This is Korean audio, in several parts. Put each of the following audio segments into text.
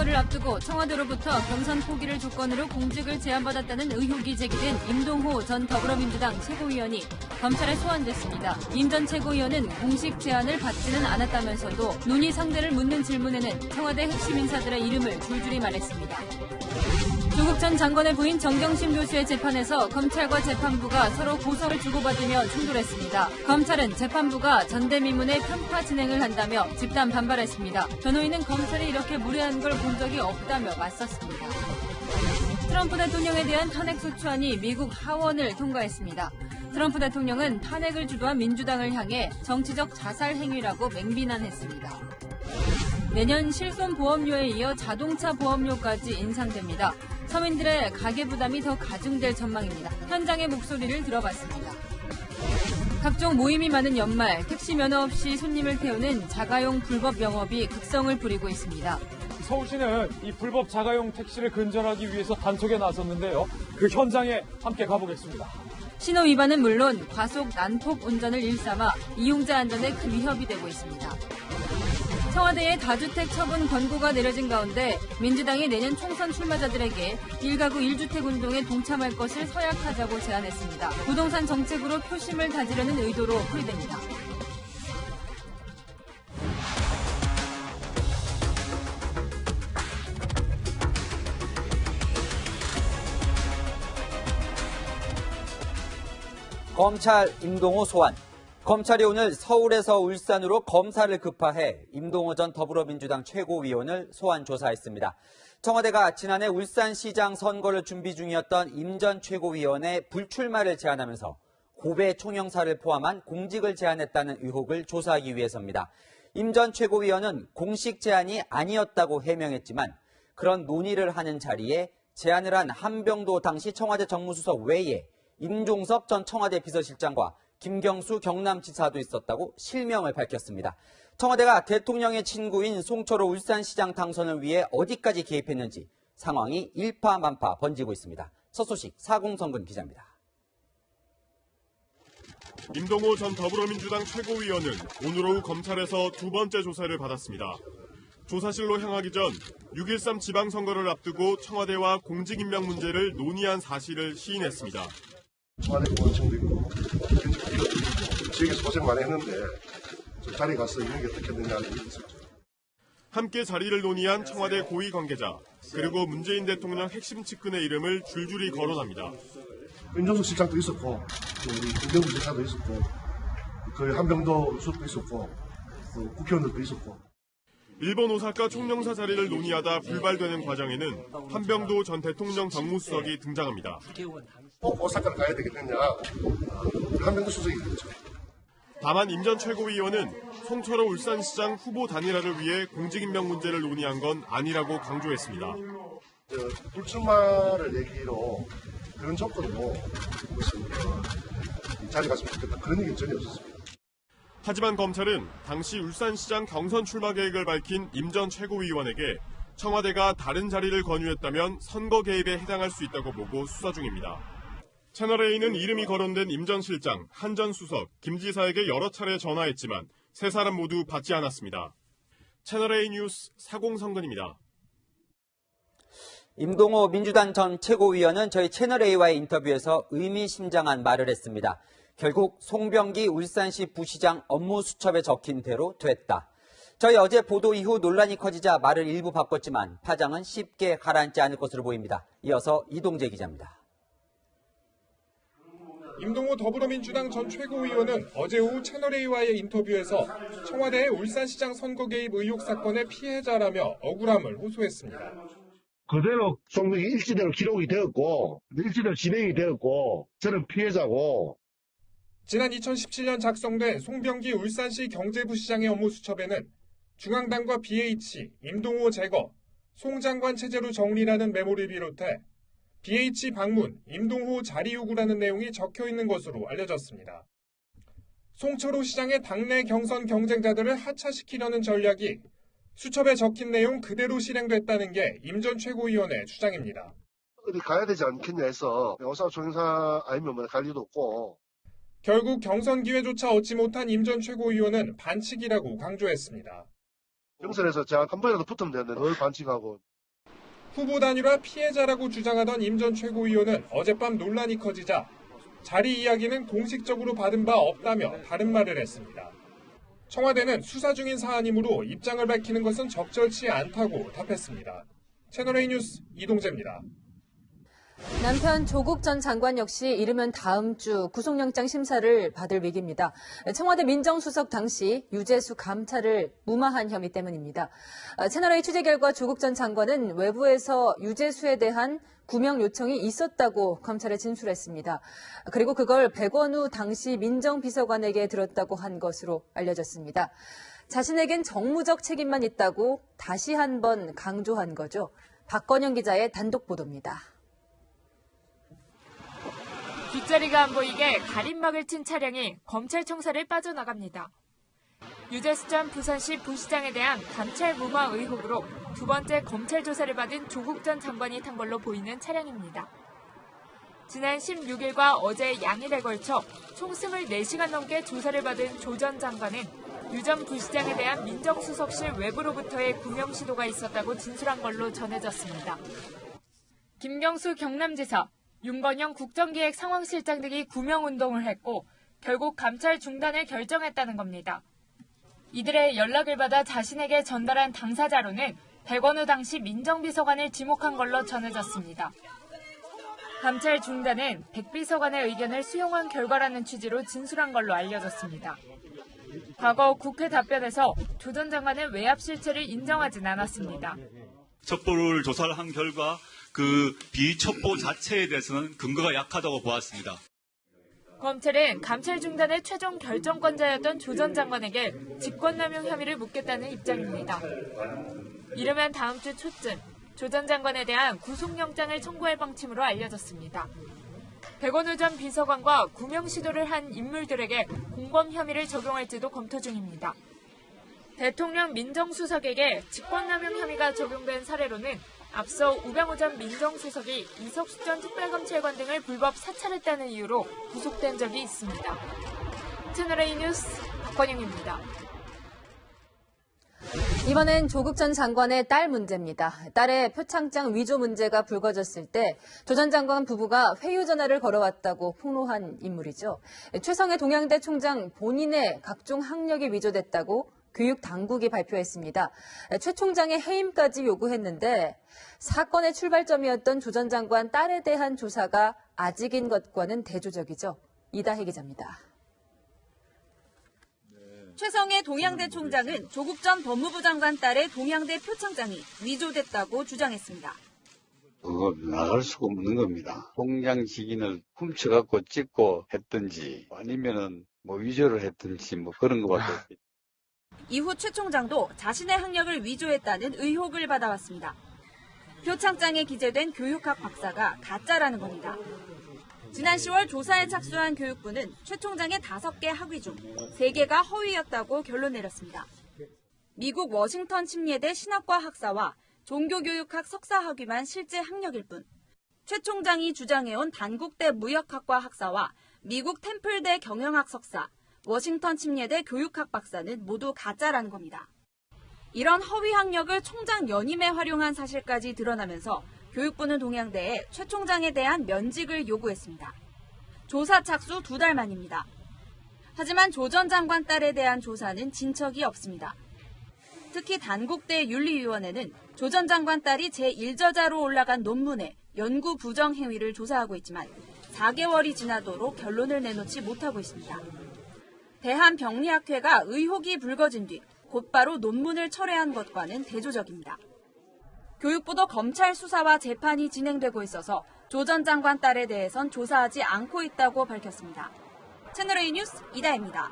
선거를 앞두고 청와대로부터 경선 포기를 조건으로 공직을 제안받았다는 의혹이 제기된 임동호 전 더불어민주당 최고위원이 검찰에 소환됐습니다. 임 전 최고위원은 공식 제안을 받지는 않았다면서도 논의 상대를 묻는 질문에는 청와대 핵심 인사들의 이름을 줄줄이 말했습니다. 조국 전 장관의 부인 정경심 교수의 재판에서 검찰과 재판부가 서로 고소를 주고받으며 충돌했습니다. 검찰은 재판부가 전대미문의 편파 진행을 한다며 집단 반발했습니다. 변호인은 검찰이 이렇게 무례한 걸 본 적이 없다며 맞섰습니다. 트럼프 대통령에 대한 탄핵소추안이 미국 하원을 통과했습니다. 트럼프 대통령은 탄핵을 주도한 민주당을 향해 정치적 자살 행위라고 맹비난했습니다. 내년 실손보험료에 이어 자동차 보험료까지 인상됩니다. 서민들의 가계부담이 더 가중될 전망입니다. 현장의 목소리를 들어봤습니다. 각종 모임이 많은 연말, 택시 면허 없이 손님을 태우는 자가용 불법 영업이 극성을 부리고 있습니다. 서울시는 이 불법 자가용 택시를 근절하기 위해서 단속에 나섰는데요. 그 현장에 함께 가보겠습니다. 신호 위반은 물론 과속 난폭 운전을 일삼아 이용자 안전에 큰 위협이 되고 있습니다. 청와대의 다주택 처분 권고가 내려진 가운데 민주당이 내년 총선 출마자들에게 1가구 1주택 운동에 동참할 것을 서약하자고 제안했습니다. 부동산 정책으로 표심을 다지려는 의도로 풀이됩니다. 검찰 임동호 소환. 검찰이 오늘 서울에서 울산으로 검사를 급파해 임동호 전 더불어민주당 최고위원을 소환 조사했습니다. 청와대가 지난해 울산시장 선거를 준비 중이었던 임 전 최고위원의 불출마를 제안하면서 고배 총영사를 포함한 공직을 제안했다는 의혹을 조사하기 위해서입니다. 임 전 최고위원은 공식 제안이 아니었다고 해명했지만 그런 논의를 하는 자리에 제안을 한 한병도 당시 청와대 정무수석 외에 임종석 전 청와대 비서실장과 김경수 경남지사도 있었다고 실명을 밝혔습니다. 청와대가 대통령의 친구인 송철호 울산시장 당선을 위해 어디까지 개입했는지 상황이 일파만파 번지고 있습니다. 첫 소식 사공성근 기자입니다. 임동호 전 더불어민주당 최고위원은 오늘 오후 검찰에서 두 번째 조사를 받았습니다. 조사실로 향하기 전 6.13 지방선거를 앞두고 청와대와 공직 임명 문제를 논의한 사실을 시인했습니다. 청와대 고위층도 있고 지역에서 고생 많이 했는데 좀 자리 가서 이런 게 어떻게 되냐는 얘기 있었죠. 함께 자리를 논의한 청와대 고위 관계자 그리고 문재인 대통령 핵심 측근의 이름을 줄줄이 거론합니다. 임종석 실장도 있었고 우리 김경수 지사도 있었고 그 한병도 수석도 있었고 국회의원들도 있었고. 일본 오사카 총영사 자리를 논의하다 불발되는 과정에는 한병도 전 대통령 정무수석이 등장합니다. 꼭 오사카를 가야 되겠느냐. 한병도 수석이 그렇죠. 다만 임 전 최고위원은 송철호 울산시장 후보 단일화를 위해 공직임명 문제를 논의한 건 아니라고 강조했습니다. 불출마를 얘기로 그런 조건으로 무슨 자리 갔으면 좋겠다. 그런 얘기는 전혀 없었습니다. 하지만 검찰은 당시 울산시장 경선 출마 계획을 밝힌 임 전 최고위원에게 청와대가 다른 자리를 권유했다면 선거 개입에 해당할 수 있다고 보고 수사 중입니다. 채널A는 이름이 거론된 임 전 실장, 한 전 수석, 김 지사에게 여러 차례 전화했지만 세 사람 모두 받지 않았습니다. 채널A 뉴스 사공성근입니다. 임동호 민주당 전 최고위원은 저희 채널A와의 인터뷰에서 의미심장한 말을 했습니다. 결국 송병기 울산시 부시장 업무 수첩에 적힌 대로 됐다. 저희 어제 보도 이후 논란이 커지자 말을 일부 바꿨지만 파장은 쉽게 가라앉지 않을 것으로 보입니다. 이어서 이동재 기자입니다. 임동호 더불어민주당 전 최고위원은 어제 오후 채널A와의 인터뷰에서 청와대의 울산시장 선거 개입 의혹 사건의 피해자라며 억울함을 호소했습니다. 그대로 송병기 일지대로 기록이 되었고 일지대로 진행이 되었고 저는 피해자고. 지난 2017년 작성된 송병기 울산시 경제부시장의 업무 수첩에는 중앙당과 BH, 임동호 제거, 송 장관 체제로 정리라는 메모를 비롯해 BH 방문, 임동호 자리 요구라는 내용이 적혀 있는 것으로 알려졌습니다. 송철호 시장의 당내 경선 경쟁자들을 하차시키려는 전략이 수첩에 적힌 내용 그대로 실행됐다는 게 임 전 최고위원의 주장입니다. 어디 가야 되지 않겠냐 해서 오사카 총영사 아니면 갈 이유도 없고. 결국 경선 기회조차 얻지 못한 임 전 최고위원은 반칙이라고 강조했습니다. 경선에서 제가 한 번이라도 붙으면 되는데 늘 반칙하고 후보 단일화 피해자라고 주장하던 임 전 최고위원은 어젯밤 논란이 커지자 자리 이야기는 공식적으로 받은 바 없다며 다른 말을 했습니다. 청와대는 수사 중인 사안이므로 입장을 밝히는 것은 적절치 않다고 답했습니다. 채널A 뉴스 이동재입니다. 남편 조국 전 장관 역시 이르면 다음 주 구속영장 심사를 받을 위기입니다. 청와대 민정수석 당시 유재수 감찰을 무마한 혐의 때문입니다. 채널A 취재 결과 조국 전 장관은 외부에서 유재수에 대한 구명 요청이 있었다고 검찰에 진술했습니다. 그리고 그걸 백원우 당시 민정비서관에게 들었다고 한 것으로 알려졌습니다. 자신에겐 정무적 책임만 있다고 다시 한번 강조한 거죠. 박건영 기자의 단독 보도입니다. 뒷자리가 안 보이게 가림막을 친 차량이 검찰 청사를 빠져나갑니다. 유재수 전 부산시 부시장에 대한 감찰 무마 의혹으로 두 번째 검찰 조사를 받은 조국 전 장관이 탄 걸로 보이는 차량입니다. 지난 16일과 어제 양일에 걸쳐 총 24시간 넘게 조사를 받은 조 전 장관은 유 전 부시장에 대한 민정수석실 외부로부터의 구명 시도가 있었다고 진술한 걸로 전해졌습니다. 김경수 경남지사, 윤건영 국정기획 상황실장 등이 구명운동을 했고 결국 감찰 중단을 결정했다는 겁니다. 이들의 연락을 받아 자신에게 전달한 당사자로는 백원우 당시 민정비서관을 지목한 걸로 전해졌습니다. 감찰 중단은 백 비서관의 의견을 수용한 결과라는 취지로 진술한 걸로 알려졌습니다. 과거 국회 답변에서 조 전 장관은 외압 실체를 인정하진 않았습니다. 첩보를 조사를 한 결과 그 비첩보 자체에 대해서는 근거가 약하다고 보았습니다. 검찰은 감찰 중단의 최종 결정권자였던 조 전 장관에게 직권남용 혐의를 묻겠다는 입장입니다. 이르면 다음 주 초쯤 조 전 장관에 대한 구속영장을 청구할 방침으로 알려졌습니다. 백원우 전 비서관과 구명 시도를 한 인물들에게 공범 혐의를 적용할지도 검토 중입니다. 대통령 민정수석에게 직권남용 혐의가 적용된 사례로는 앞서 우병우 전 민정수석이 이석수 전 특별검찰관 등을 불법 사찰했다는 이유로 구속된 적이 있습니다. 채널A 뉴스 박건영입니다. 이번엔 조국 전 장관의 딸 문제입니다. 딸의 표창장 위조 문제가 불거졌을 때 조 전 장관 부부가 회유 전화를 걸어왔다고 폭로한 인물이죠. 최성해 동양대 총장 본인의 각종 학력이 위조됐다고 교육 당국이 발표했습니다. 최 총장의 해임까지 요구했는데 사건의 출발점이었던 조 전 장관 딸에 대한 조사가 아직인 것과는 대조적이죠. 이다혜 기자입니다. 최성해 동양대 총장은 조국 전 법무부 장관 딸의 동양대 표창장이 위조됐다고 주장했습니다. 그거 나갈 수가 없는 겁니다. 총장 직인을 훔쳐갖고 찍고 했든지 아니면은 위조를 했든지 그런 것밖에 없겠죠. 이후 최 총장도 자신의 학력을 위조했다는 의혹을 받아왔습니다. 표창장에 기재된 교육학 박사가 가짜라는 겁니다. 지난 10월 조사에 착수한 교육부는 최 총장의 5개 학위 중 3개가 허위였다고 결론 내렸습니다. 미국 워싱턴 침례대 신학과 학사와 종교교육학 석사 학위만 실제 학력일 뿐, 최 총장이 주장해온 단국대 무역학과 학사와 미국 템플대 경영학 석사, 워싱턴 침례대 교육학 박사는 모두 가짜라는 겁니다. 이런 허위 학력을 총장 연임에 활용한 사실까지 드러나면서 교육부는 동양대에 최 총장에 대한 면직을 요구했습니다. 조사 착수 2달 만입니다. 하지만 조 전 장관 딸에 대한 조사는 진척이 없습니다. 특히 단국대 윤리위원회는 조 전 장관 딸이 제1저자로 올라간 논문의 연구 부정 행위를 조사하고 있지만 4개월이 지나도록 결론을 내놓지 못하고 있습니다. 대한병리학회가 의혹이 불거진 뒤 곧바로 논문을 철회한 것과는 대조적입니다. 교육부도 검찰 수사와 재판이 진행되고 있어서 조 전 장관 딸에 대해선 조사하지 않고 있다고 밝혔습니다. 채널A 뉴스 이다혜입니다.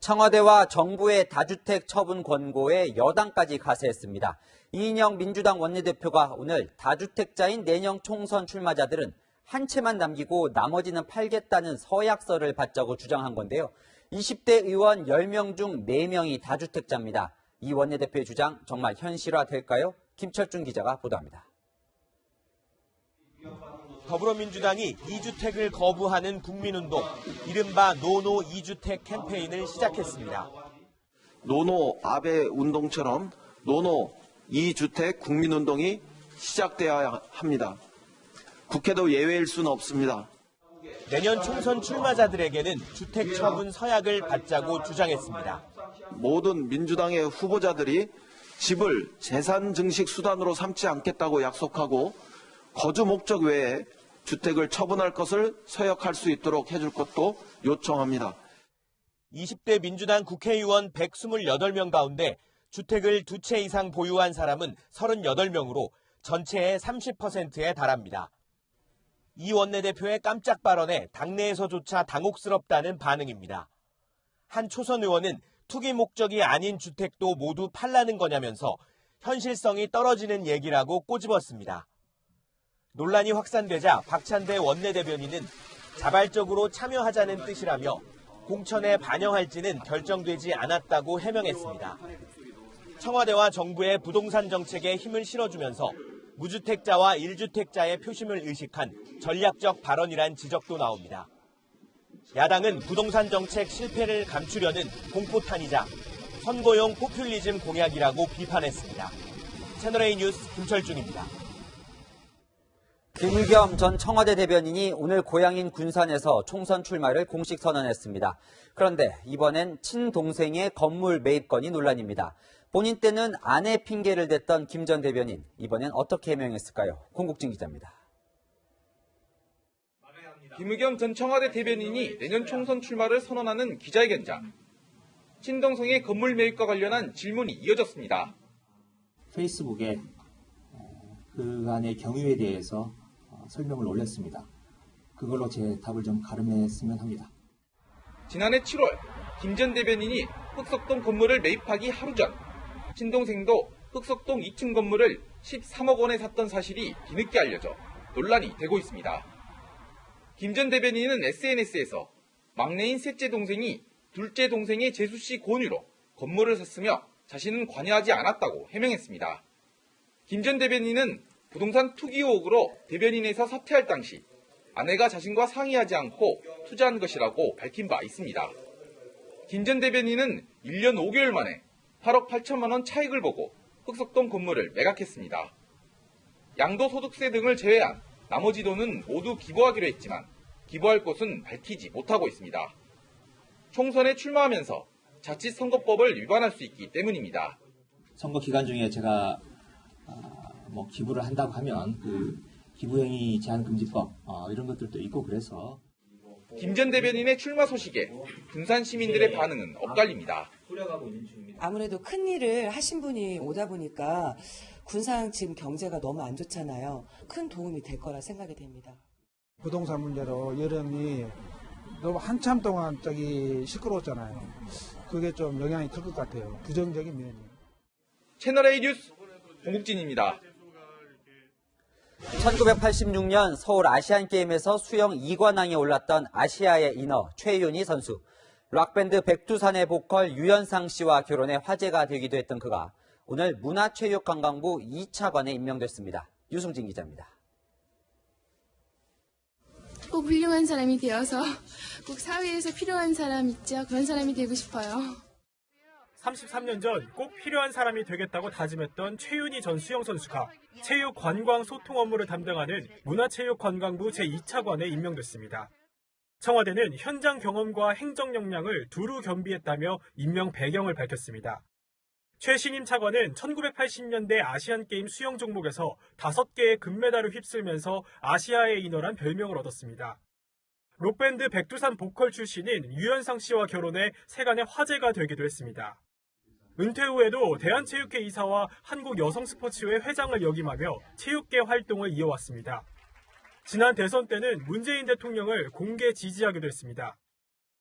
청와대와 정부의 다주택 처분 권고에 여당까지 가세했습니다. 이인영 민주당 원내대표가 오늘 다주택자인 내년 총선 출마자들은 한 채만 남기고 나머지는 팔겠다는 서약서를 받자고 주장한 건데요. 20대 의원 10명 중 4명이 다주택자입니다. 이 원내대표의 주장 정말 현실화될까요? 김철준 기자가 보도합니다. 더불어민주당이 2주택을 거부하는 국민운동, 이른바 노노 2주택 캠페인을 시작했습니다. 노노 아베 운동처럼 노노 2주택 국민운동이 시작되어야 합니다. 국회도 예외일 수는 없습니다. 내년 총선 출마자들에게는 주택 처분 서약을 받자고 주장했습니다. 모든 민주당의 후보자들이 집을 재산 증식 수단으로 삼지 않겠다고 약속하고 거주 목적 외에 주택을 처분할 것을 서약할 수 있도록 해줄 것도 요청합니다. 20대 민주당 국회의원 128명 가운데 주택을 2채 이상 보유한 사람은 38명으로 전체의 30%에 달합니다. 이 원내대표의 깜짝 발언에 당내에서조차 당혹스럽다는 반응입니다. 한 초선 의원은 투기 목적이 아닌 주택도 모두 팔라는 거냐면서 현실성이 떨어지는 얘기라고 꼬집었습니다. 논란이 확산되자 박찬대 원내대변인은 자발적으로 참여하자는 뜻이라며 공천에 반영할지는 결정되지 않았다고 해명했습니다. 청와대와 정부의 부동산 정책에 힘을 실어주면서 무주택자와 1주택자의 표심을 의식한 전략적 발언이란 지적도 나옵니다. 야당은 부동산 정책 실패를 감추려는 공포탄이자 선거용 포퓰리즘 공약이라고 비판했습니다. 채널A 뉴스 김철중입니다. 김의겸 전 청와대 대변인이 오늘 고향인 군산에서 총선 출마를 공식 선언했습니다. 그런데 이번엔 친동생의 건물 매입건이 논란입니다. 본인 때는 아내 핑계를 댔던 김 전 대변인, 이번엔 어떻게 해명했을까요? 공국진 기자입니다. 김의겸 전 청와대 대변인이 내년 총선 출마를 선언하는 기자회견장. 친동생의 건물 매입과 관련한 질문이 이어졌습니다. 페이스북에 그간의 경위에 대해서 설명을 올렸습니다. 그걸로 제 답을 좀 가름했으면 합니다. 지난해 7월 김 전 대변인이 흑석동 건물을 매입하기 하루 전 친동생도 흑석동 2층 건물을 13억 원에 샀던 사실이 뒤늦게 알려져 논란이 되고 있습니다. 김 전 대변인은 SNS에서 막내인 셋째 동생이 둘째 동생의 재수 씨 권유로 건물을 샀으며 자신은 관여하지 않았다고 해명했습니다. 김 전 대변인은 부동산 투기 의혹으로 대변인에서 사퇴할 당시 아내가 자신과 상의하지 않고 투자한 것이라고 밝힌 바 있습니다. 김 전 대변인은 1년 5개월 만에 8억 8천만 원 차익을 보고 흑석동 건물을 매각했습니다. 양도소득세 등을 제외한 나머지 돈은 모두 기부하기로 했지만 기부할 곳은 밝히지 못하고 있습니다. 총선에 출마하면서 자칫 선거법을 위반할 수 있기 때문입니다. 선거 기간 중에 제가 기부를 한다고 하면 그 기부행위 제한금지법 이런 것들도 있고 그래서 김 전 대변인의 출마 소식에 군산 시민들의 반응은 엇갈립니다. 아무래도 큰 일을 하신 분이 오다 보니까 군산 지금 경제가 너무 안 좋잖아요. 큰 도움이 될 거라 생각이 됩니다. 부동산 문제로 여름이 너무 한참 동안 시끄러웠잖아요. 그게 좀 영향이 클 것 같아요. 부정적인 면이. 채널A 뉴스 공국진입니다. 1986년 서울 아시안게임에서 수영 2관왕에 올랐던 아시아의 인어 최윤희 선수. 락밴드 백두산의 보컬 유연상 씨와 결혼해 화제가 되기도 했던 그가 오늘 문화체육관광부 2차관에 임명됐습니다. 유승진 기자입니다. 꼭 훌륭한 사람이 되어서 꼭 사회에서 필요한 사람 있죠. 그런 사람이 되고 싶어요. 33년 전 꼭 필요한 사람이 되겠다고 다짐했던 최윤희 전 수영 선수가 체육관광 소통 업무를 담당하는 문화체육관광부 제2차관에 임명됐습니다. 청와대는 현장 경험과 행정 역량을 두루 겸비했다며 임명 배경을 밝혔습니다. 최 신임 차관은 1980년대 아시안게임 수영 종목에서 5개의 금메달을 휩쓸면서 아시아의 인어란 별명을 얻었습니다. 록밴드 백두산 보컬 출신인 유연상 씨와 결혼해 세간의 화제가 되기도 했습니다. 은퇴 후에도 대한체육회 이사와 한국여성스포츠회 회장을 역임하며 체육계 활동을 이어왔습니다. 지난 대선 때는 문재인 대통령을 공개 지지하기도 했습니다.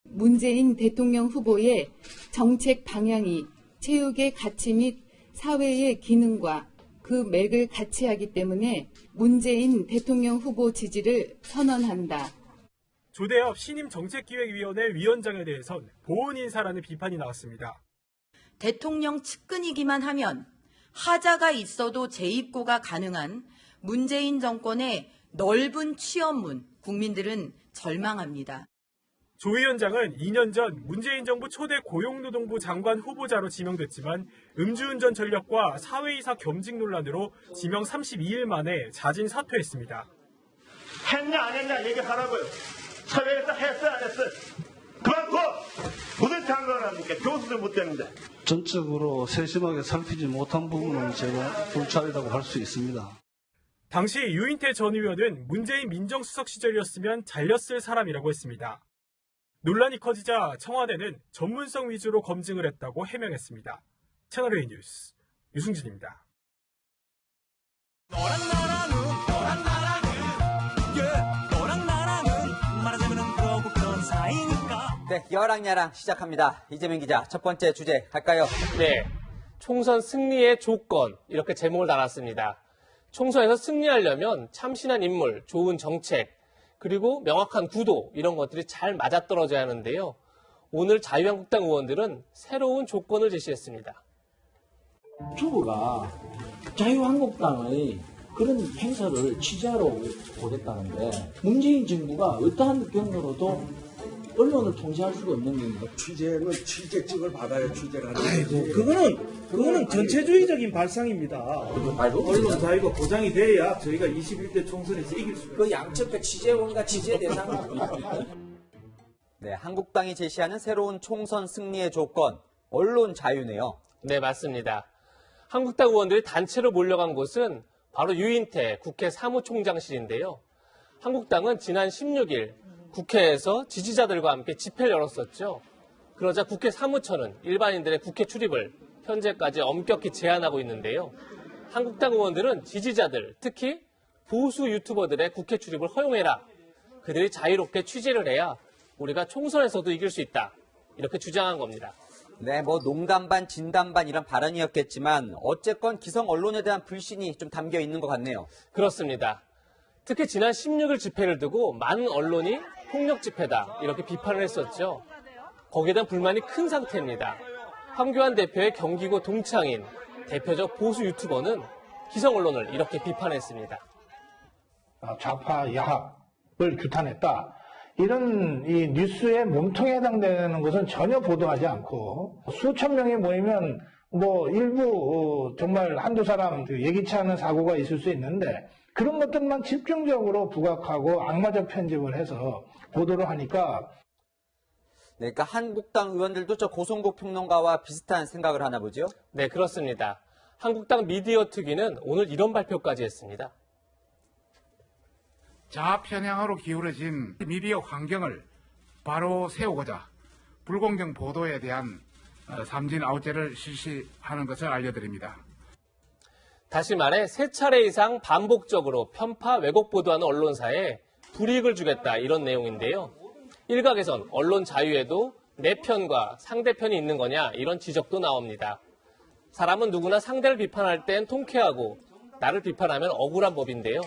문재인 대통령 후보의 정책 방향이 체육의 가치 및 사회의 기능과 그 맥을 같이 하기 때문에 문재인 대통령 후보 지지를 선언한다. 조대엽 신임 정책기획위원회 위원장에 대해선 보은 인사라는 비판이 나왔습니다. 대통령 측근이기만 하면 하자가 있어도 재입고가 가능한 문재인 정권의 넓은 취업문, 국민들은 절망합니다. 조 위원장은 2년 전 문재인 정부 초대 고용노동부 장관 후보자로 지명됐지만 음주운전 전력과 사회이사 겸직 논란으로 지명 32일 만에 자진 사퇴했습니다. 했냐 안 했냐 얘기하라고요. 사회에서 했어요 안 했어요. 그만둬. 무슨 장관을 합니까? 교수도 못 되는데. 전적으로 세심하게 살피지 못한 부분은 제가 불찰이라고 할 수 있습니다. 당시 유인태 전 의원은 문재인 민정수석 시절이었으면 잘렸을 사람이라고 했습니다. 논란이 커지자 청와대는 전문성 위주로 검증을 했다고 해명했습니다. 채널A 뉴스 유승진입니다. 네, 여랑야랑 시작합니다. 이재명 기자, 첫 번째 주제 갈까요? 네, 총선 승리의 조건 이렇게 제목을 달았습니다. 총선에서 승리하려면 참신한 인물, 좋은 정책, 그리고 명확한 구도 이런 것들이 잘 맞아떨어져야 하는데요. 오늘 자유한국당 의원들은 새로운 조건을 제시했습니다. 주부가 자유한국당의 그런 행사를 취재하러 오겠다는데 문재인 정부가 어떠한 경로로도 언론을 통제할 수가 없는 겁니다. 취재는 취재증을 받아야 취재를 하는 거지. 그거는 전체주의적인 발상입니다. 언론 자유가 보장이 돼야 저희가 21대 총선에서 이길 수 있어요. 그 양측의 취재원과 취재 대상은 네, 한국당이 제시하는 새로운 총선 승리의 조건, 언론 자유네요. 네, 맞습니다. 한국당 의원들이 단체로 몰려간 곳은 바로 유인태 국회 사무총장실인데요. 한국당은 지난 16일 국회에서 지지자들과 함께 집회를 열었었죠. 그러자 국회 사무처는 일반인들의 국회 출입을 현재까지 엄격히 제한하고 있는데요. 한국당 의원들은 지지자들, 특히 보수 유튜버들의 국회 출입을 허용해라. 그들이 자유롭게 취재를 해야 우리가 총선에서도 이길 수 있다. 이렇게 주장한 겁니다. 네, 농담 반 진담 반 이런 발언이었겠지만 어쨌건 기성 언론에 대한 불신이 좀 담겨 있는 것 같네요. 그렇습니다. 특히 지난 16일 집회를 두고 많은 언론이 폭력 집회다 이렇게 비판을 했었죠. 거기에 대한 불만이 큰 상태입니다. 황교안 대표의 경기고 동창인 대표적 보수 유튜버는 기성 언론을 이렇게 비판했습니다. 좌파 야합을 규탄했다. 이런 이 뉴스의 몸통에 해당되는 것은 전혀 보도하지 않고 수천 명이 모이면 일부 정말 한두 사람 예기치 않은 사고가 있을 수 있는데 그런 것들만 집중적으로 부각하고 악마적 편집을 해서 보도를 하니까 네, 그러니까 한국당 의원들도 저 고성국 평론가와 비슷한 생각을 하나 보죠? 네, 그렇습니다. 한국당 미디어 특위는 오늘 이런 발표까지 했습니다. 좌편향으로 기울어진 미디어 환경을 바로 세우고자 불공정 보도에 대한 삼진 아웃제를 실시하는 것을 알려드립니다. 다시 말해 3차례 이상 반복적으로 편파 왜곡 보도하는 언론사에 불이익을 주겠다 이런 내용인데요. 일각에선 언론 자유에도 내 편과 상대편이 있는 거냐 이런 지적도 나옵니다. 사람은 누구나 상대를 비판할 땐 통쾌하고 나를 비판하면 억울한 법인데요.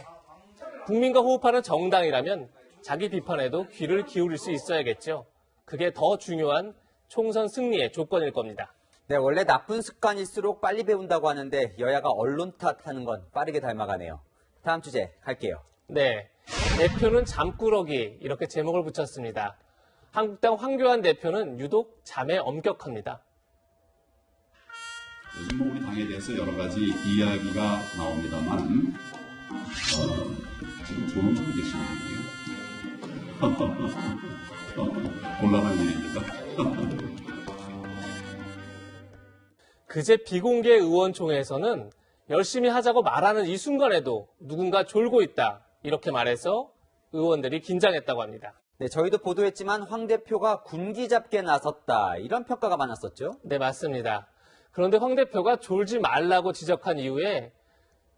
국민과 호흡하는 정당이라면 자기 비판에도 귀를 기울일 수 있어야겠죠. 그게 더 중요한 총선 승리의 조건일 겁니다. 네, 원래 나쁜 습관일수록 빨리 배운다고 하는데 여야가 언론 탓하는 건 빠르게 닮아가네요. 다음 주제 갈게요. 네, 대표는 잠꾸러기 이렇게 제목을 붙였습니다. 한국당 황교안 대표는 유독 잠에 엄격합니다. 우리 당에 대해서 여러 가지 이야기가 나옵니다만 지금 조롱하고 계시는 거예요. 곤란한 일입니다. 그제 비공개 의원총회에서는 열심히 하자고 말하는 이 순간에도 누군가 졸고 있다 이렇게 말해서 의원들이 긴장했다고 합니다. 네, 저희도 보도했지만 황 대표가 군기 잡게 나섰다 이런 평가가 많았었죠? 네, 맞습니다. 그런데 황 대표가 졸지 말라고 지적한 이후에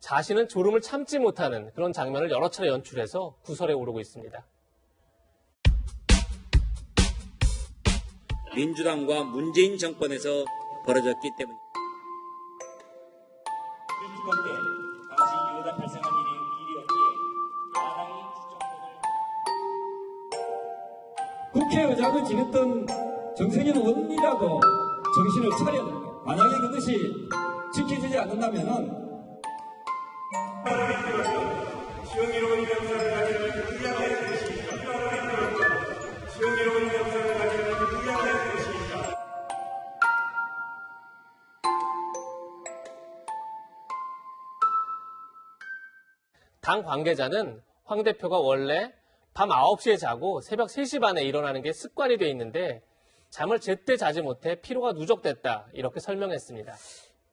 자신은 졸음을 참지 못하는 그런 장면을 여러 차례 연출해서 구설에 오르고 있습니다. 민주당과 문재인 정권에서 벌어졌기 때문입니다. 당시 이후에 발생한 일이었기에 야당이 국회의장을 지냈던 정세균 의원이라도 정신을 차려야 됩니다. 만약에 그것이 지켜지지 않는다면은 명예로운 역사를 가지는 누구야의 것입니다. 당 관계자는 황 대표가 원래 밤 9시에 자고 새벽 3시 반에 일어나는 게 습관이 돼 있는데 잠을 제때 자지 못해 피로가 누적됐다 이렇게 설명했습니다.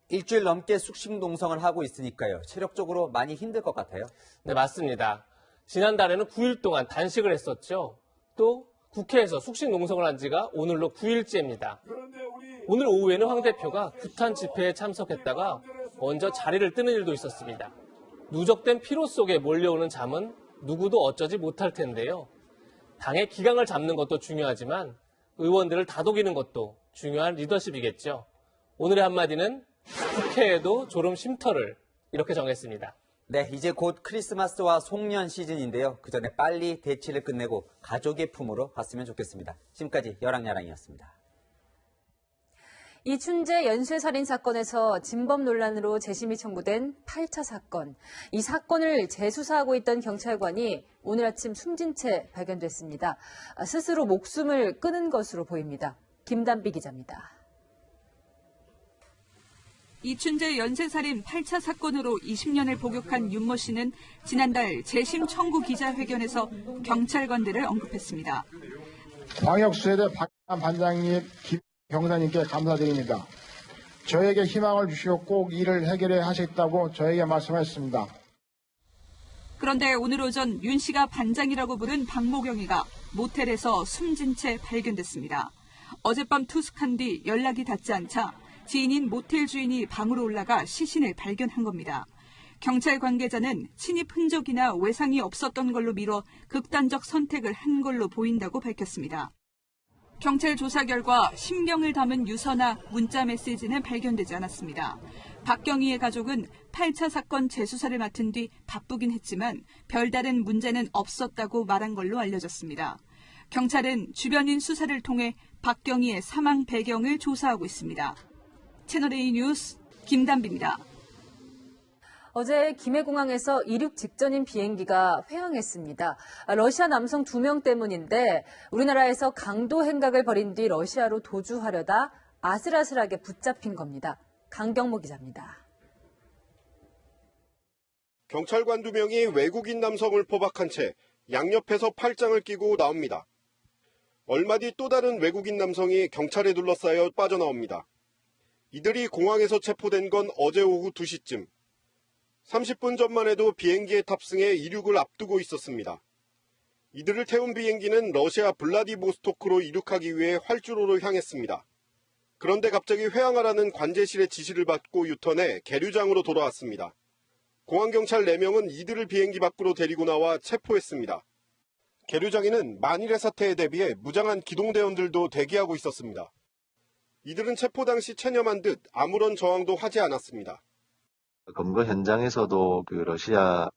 일주일 넘게 숙식농성을 하고 있으니까요. 체력적으로 많이 힘들 것 같아요. 네, 맞습니다. 지난달에는 9일 동안 단식을 했었죠. 또 국회에서 숙식농성을 한 지가 오늘로 9일째입니다. 오늘 오후에는 황 대표가 규탄 집회에 참석했다가 먼저 자리를 뜨는 일도 있었습니다. 누적된 피로 속에 몰려오는 잠은 누구도 어쩌지 못할 텐데요. 당의 기강을 잡는 것도 중요하지만 의원들을 다독이는 것도 중요한 리더십이겠죠. 오늘의 한마디는 국회에도 졸음 쉼터를 이렇게 정했습니다. 네, 이제 곧 크리스마스와 송년 시즌인데요. 그 전에 빨리 대치를 끝내고 가족의 품으로 갔으면 좋겠습니다. 지금까지 여랑야랑이었습니다. 이춘재 연쇄살인 사건에서 진범 논란으로 재심이 청구된 8차 사건. 이 사건을 재수사하고 있던 경찰관이 오늘 아침 숨진 채 발견됐습니다. 스스로 목숨을 끊은 것으로 보입니다. 김단비 기자입니다. 이춘재 연쇄살인 8차 사건으로 20년을 복역한 윤모 씨는 지난달 재심 청구 기자회견에서 경찰관들을 언급했습니다. 광역수사대 박한 반장님, 김 경사님께 감사드립니다. 저에게 희망을 주시고 꼭 일을 해결해 하셨다고 저에게 말씀하셨습니다. 그런데 오늘 오전 윤 씨가 반장이라고 부른 박모경이가 모텔에서 숨진 채 발견됐습니다. 어젯밤 투숙한 뒤 연락이 닿지 않자 지인인 모텔 주인이 방으로 올라가 시신을 발견한 겁니다. 경찰 관계자는 침입 흔적이나 외상이 없었던 걸로 미뤄 극단적 선택을 한 걸로 보인다고 밝혔습니다. 경찰 조사 결과 심경을 담은 유서나 문자 메시지는 발견되지 않았습니다. 박경희의 가족은 8차 사건 재수사를 맡은 뒤 바쁘긴 했지만 별다른 문제는 없었다고 말한 걸로 알려졌습니다. 경찰은 주변인 수사를 통해 박경희의 사망 배경을 조사하고 있습니다. 채널A 뉴스 김단비입니다. 어제 김해공항에서 이륙 직전인 비행기가 회항했습니다. 러시아 남성 2명 때문인데 우리나라에서 강도 행각을 벌인 뒤 러시아로 도주하려다 아슬아슬하게 붙잡힌 겁니다. 강경모 기자입니다. 경찰관 2명이 외국인 남성을 포박한 채 양옆에서 팔짱을 끼고 나옵니다. 얼마 뒤 또 다른 외국인 남성이 경찰에 둘러싸여 빠져나옵니다. 이들이 공항에서 체포된 건 어제 오후 2시쯤. 30분 전만 해도 비행기에 탑승해 이륙을 앞두고 있었습니다. 이들을 태운 비행기는 러시아 블라디보스토크로 이륙하기 위해 활주로로 향했습니다. 그런데 갑자기 회항하라는 관제실의 지시를 받고 유턴해 계류장으로 돌아왔습니다. 공항경찰 4명은 이들을 비행기 밖으로 데리고 나와 체포했습니다. 계류장에는 만일의 사태에 대비해 무장한 기동대원들도 대기하고 있었습니다. 이들은 체포 당시 체념한 듯 아무런 저항도 하지 않았습니다. 검거 현장에서도 그 러시아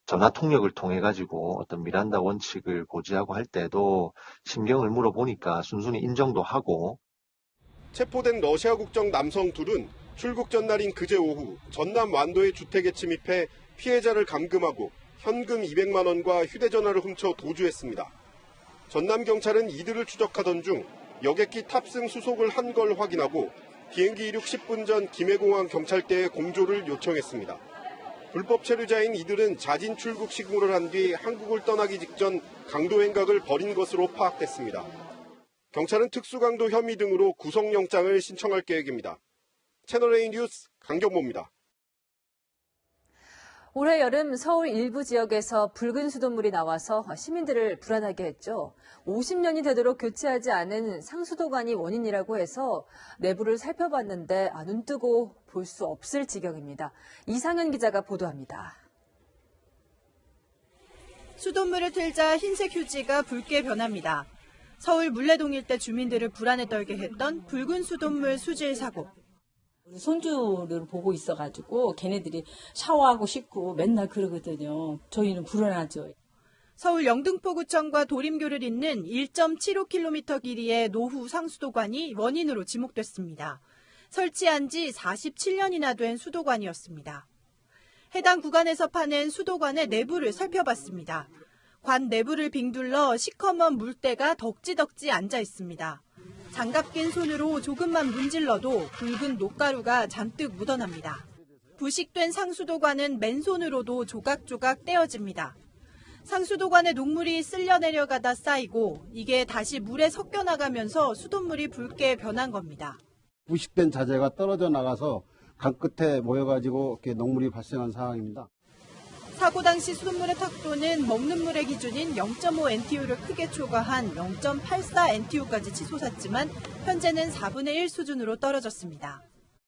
전화 통역을 통해 가지고 어떤 미란다 원칙을 고지하고 할 때도 심경을 물어보니까 순순히 인정도 하고. 체포된 러시아 국적 남성 둘은 출국 전날인 그제 오후 전남 완도의 주택에 침입해 피해자를 감금하고 현금 200만 원과 휴대전화를 훔쳐 도주했습니다. 전남 경찰은 이들을 추적하던 중 여객기 탑승 수속을 한 걸 확인하고 비행기 이륙 10분 전 김해공항 경찰대에 공조를 요청했습니다. 불법 체류자인 이들은 자진 출국 신고를 한 뒤 한국을 떠나기 직전 강도 행각을 벌인 것으로 파악됐습니다. 경찰은 특수강도 혐의 등으로 구속영장을 신청할 계획입니다. 채널A 뉴스 강경모입니다. 올해 여름 서울 일부 지역에서 붉은 수돗물이 나와서 시민들을 불안하게 했죠. 50년이 되도록 교체하지 않은 상수도관이 원인이라고 해서 내부를 살펴봤는데 눈뜨고 볼 수 없을 지경입니다. 이상현 기자가 보도합니다. 수돗물을 틀자 흰색 휴지가 붉게 변합니다. 서울 물레동 일대 주민들을 불안에 떨게 했던 붉은 수돗물 수질 사고. 손주를 보고 있어가지고 걔네들이 샤워하고 싶고 맨날 그러거든요. 저희는 불안하죠. 서울 영등포구청과 도림교를 잇는 1.75km 길이의 노후 상수도관이 원인으로 지목됐습니다. 설치한 지 47년이나 된 수도관이었습니다. 해당 구간에서 파낸 수도관의 내부를 살펴봤습니다. 관 내부를 빙둘러 시커먼 물때가 덕지덕지 앉아 있습니다. 장갑 낀 손으로 조금만 문질러도 붉은 녹가루가 잔뜩 묻어납니다. 부식된 상수도관은 맨손으로도 조각조각 떼어집니다. 상수도관의 녹물이 쓸려 내려가다 쌓이고 이게 다시 물에 섞여 나가면서 수돗물이 붉게 변한 겁니다. 부식된 자재가 떨어져 나가서 강 끝에 모여가지고 이렇게 녹물이 발생한 상황입니다. 사고 당시 수돗물의 탁도는 먹는 물의 기준인 0.5 NTU를 크게 초과한 0.84 NTU까지 치솟았지만 현재는 4분의 1 수준으로 떨어졌습니다.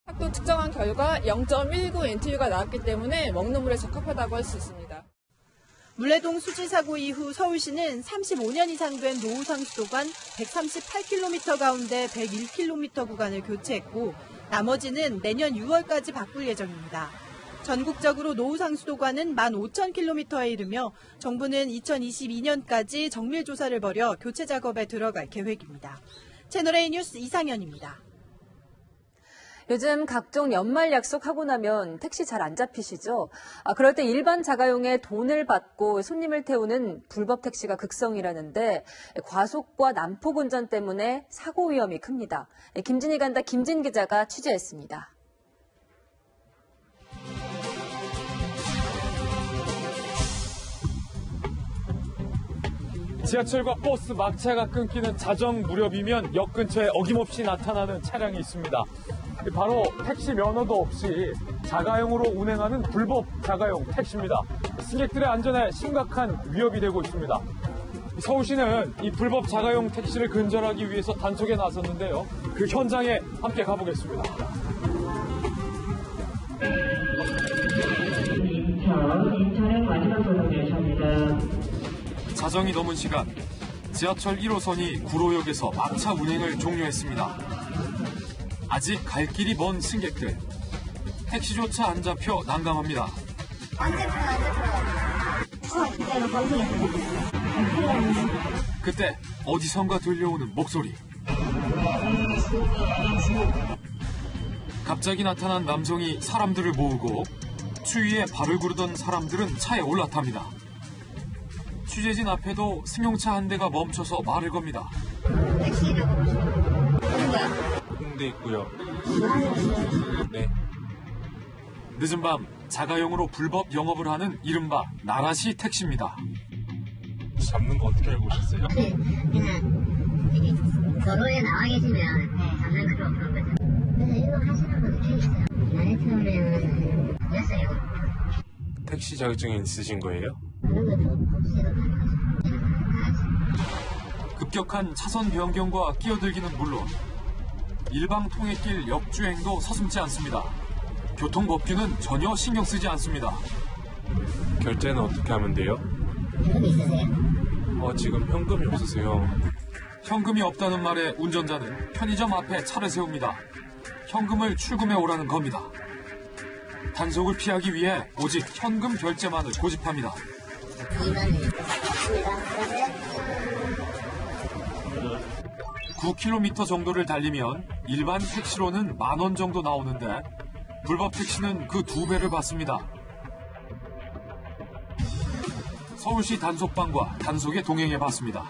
탁도 측정한 결과 0.19 NTU가 나왔기 때문에 먹는 물에 적합하다고 할 수 있습니다. 물레동 수질 사고 이후 서울시는 35년 이상 된 노후상수도관 138km 가운데 101km 구간을 교체했고 나머지는 내년 6월까지 바꿀 예정입니다. 전국적으로 노후상수도관은 15,000km에 이르며 정부는 2022년까지 정밀조사를 벌여 교체 작업에 들어갈 계획입니다. 채널A 뉴스 이상현입니다. 요즘 각종 연말 약속하고 나면 택시 잘 안 잡히시죠? 그럴 때 일반 자가용에 돈을 받고 손님을 태우는 불법 택시가 극성이라는데 과속과 난폭 운전 때문에 사고 위험이 큽니다. 김진희 간다 김진 기자가 취재했습니다. 지하철과 버스 막차가 끊기는 자정 무렵이면 역 근처에 어김없이 나타나는 차량이 있습니다. 바로 택시 면허도 없이 자가용으로 운행하는 불법 자가용 택시입니다. 승객들의 안전에 심각한 위협이 되고 있습니다. 서울시는 이 불법 자가용 택시를 근절하기 위해서 단속에 나섰는데요. 그 현장에 함께 가보겠습니다. 자정이 넘은 시간, 지하철 1호선이 구로역에서 막차 운행을 종료했습니다. 아직 갈 길이 먼 승객들, 택시조차 안 잡혀 난감합니다. 그때 어디선가 들려오는 목소리. 갑자기 나타난 남성이 사람들을 모으고 추위에 발을 구르던 사람들은 차에 올라탑니다. 취재진 앞에도 승용차 한 대가 멈춰서 말을 겁니다. 홍대 있고요. 네. 늦은 밤 자가용으로 불법 영업을 하는 이른바 나라시 택시입니다. 잡는 거 어떻게 알고 오셨어요? 그냥 도로에 나와 계시면 잡는 그런 거죠. 그래서 이거 하시는 분들 꽤 있어요. 나이 처음에는 됐어요. 택시 자격증이 있으신 거예요? 급격한 차선 변경과 끼어들기는 물론 일방 통행길 역주행도 서슴지 않습니다. 교통법규는 전혀 신경 쓰지 않습니다. 결제는 어떻게 하면 돼요? 현금이 있으세요? 지금 현금이 없으세요. 현금이 없다는 말에 운전자는 편의점 앞에 차를 세웁니다. 현금을 출금해 오라는 겁니다. 단속을 피하기 위해 오직 현금 결제만을 고집합니다. 9km 정도를 달리면 일반 택시로는 10,000원 정도 나오는데 불법 택시는 그 2배를 받습니다. 서울시 단속반과 단속에 동행해봤습니다.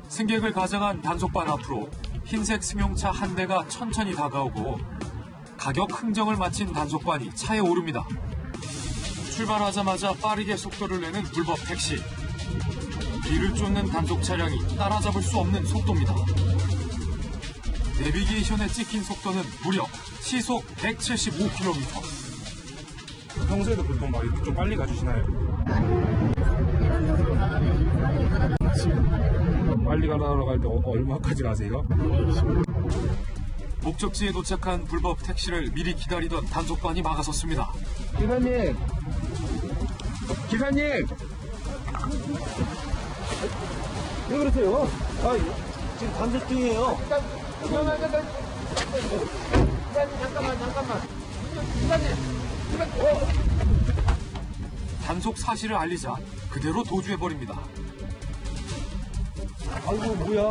승객을 가장한 단속반 앞으로 흰색 승용차 한 대가 천천히 다가오고 가격 흥정을 마친 단속반이 차에 오릅니다. 출발하자마자 빠르게 속도를 내는 불법 택시. 뒤를 쫓는 단속 차량이 따라잡을 수 없는 속도입니다. 내비게이션에 찍힌 속도는 무려 시속 175km. 평소에도 보통 막 좀 빨리 가주시나요? 빨리 가라고 할 때 얼마까지 가세요? 목적지에 도착한 불법 택시를 미리 기다리던 단속반이 막아섰습니다. 기사님! 기사님! 왜 그러세요? 지금 단속 중이에요. 잠깐만. 단속 사실을 알리자 그대로 도주해버립니다. 아이고 뭐야.